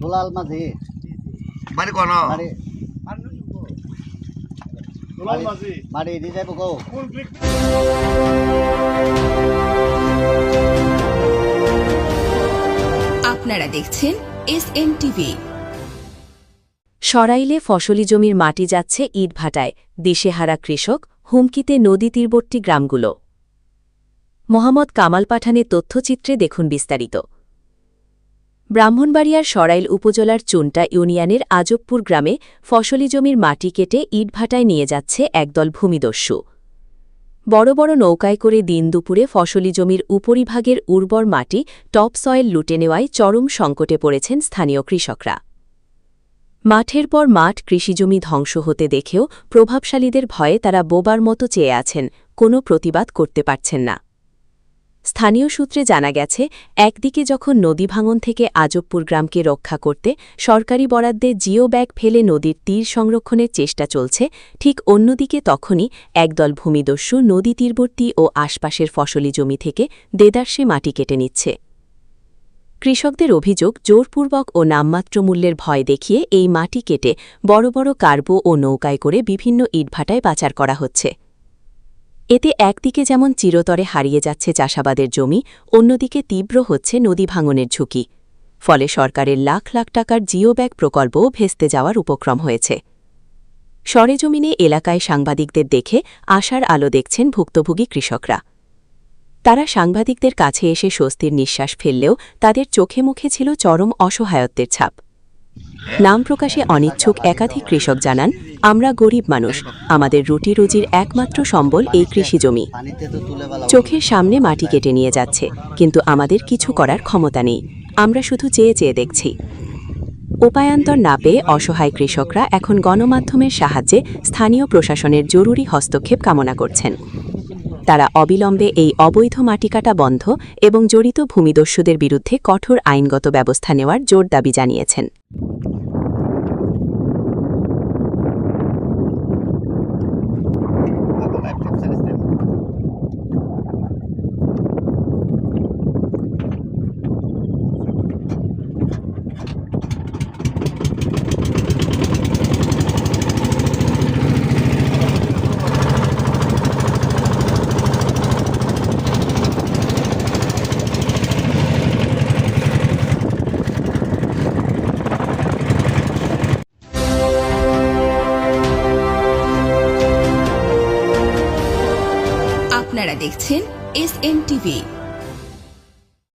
দুলাল মাঝি বাড়ি কোন বাড়ি দুলাল মাঝি বাড়ি দিয়ে যাবো গো কোন ক্লিক আপনারা দেখছেন এসএন টিভি। সরাইলে ফসলি জমির মাটি যাচ্ছে ইটভাটায়, দিশেহারা কৃষক, হুমকিতে নদী তীরবর্তী গ্রামগুলো। মোহাম্মদ কামাল পাঠানের তথ্যচিত্রে দেখুন বিস্তারিত। ব্রাহ্মণবাড়িয়ার সরাইল উপজেলার চুনটা ইউনিয়নের আজবপুর গ্রামে ফসলি জমির মাটি কেটে ইটভাটায় নিয়ে যাচ্ছে একদল ভূমিদস্যু। বড় বড় নৌকায় করে দিন দুপুরে ফসলি জমির উপরিভাগের উর্বর মাটি টপ সয়েল লুটে নেওয়ায় চরম সংকটে পড়েছেন স্থানীয় কৃষকরা। মাঠের পর মাঠ কৃষিজমি ধ্বংস হতে দেখেও প্রভাবশালীদের ভয়ে তারা বোবার মতো চেয়ে আছেন, কোনো প্রতিবাদ করতে পারছেন না। স্থানীয় সূত্রে জানা গেছে, একদিকে যখন নদী ভাঙন থেকে আজবপুর গ্রামকে রক্ষা করতে সরকারি বরাদ্দে জিও ব্যাগ ফেলে নদীর তীর সংরক্ষণের চেষ্টা চলছে, ঠিক অন্যদিকে তখনই একদল ভূমিদস্যু নদী তীরবর্তী ও আশপাশের ফসলি জমি থেকে দেদারসে মাটি কেটে নিচ্ছে। কৃষকদের অভিযোগ, জোরপূর্বক ও নামমাত্র মূল্যের ভয় দেখিয়ে এই মাটি কেটে বড় বড় কার্গো ও নৌকায় করে বিভিন্ন ইটভাটায় পাচার করা হচ্ছে। এতে একদিকে যেমন চিরতরে হারিয়ে যাচ্ছে চাষাবাদের জমি, অন্যদিকে তীব্র হচ্ছে নদী ভাঙনের ঝুঁকি। ফলে সরকারের লাখ লাখ টাকার জিও ব্যাগ প্রকল্পও ভেস্তে যাওয়ার উপক্রম হয়েছে। সরেজমিনে এলাকায় সাংবাদিকদের দেখে আশার আলো দেখছেন ভুক্তভোগী কৃষকরা। তারা সাংবাদিকদের কাছে এসে স্বস্তির নিঃশ্বাস ফেললেও তাদের চোখে মুখে ছিল চরম অসহায়ত্বের ছাপ। নাম প্রকাশে অনিচ্ছুক একাধিক কৃষক জানান, আমরা গরিব মানুষ, আমাদের রুটি রুজির একমাত্র সম্বল এই কৃষিজমি। চোখের সামনে মাটি কেটে নিয়ে যাচ্ছে, কিন্তু আমাদের কিছু করার ক্ষমতা নেই, আমরা শুধু চেয়ে চেয়ে দেখছি। উপায়ান্তর না পেয়ে অসহায় কৃষকরা এখন গণমাধ্যমের সাহায্যে স্থানীয় প্রশাসনের জরুরি হস্তক্ষেপ কামনা করছেন। তারা অবিলম্বে এই অবৈধ মাটি কাটা বন্ধ এবং জড়িত ভূমিদস্যুদের বিরুদ্ধে কঠোর আইনগত ব্যবস্থা নেওয়ার জোর দাবি জানিয়েছেন। আপনারা দেখছেন এসএন টিভি।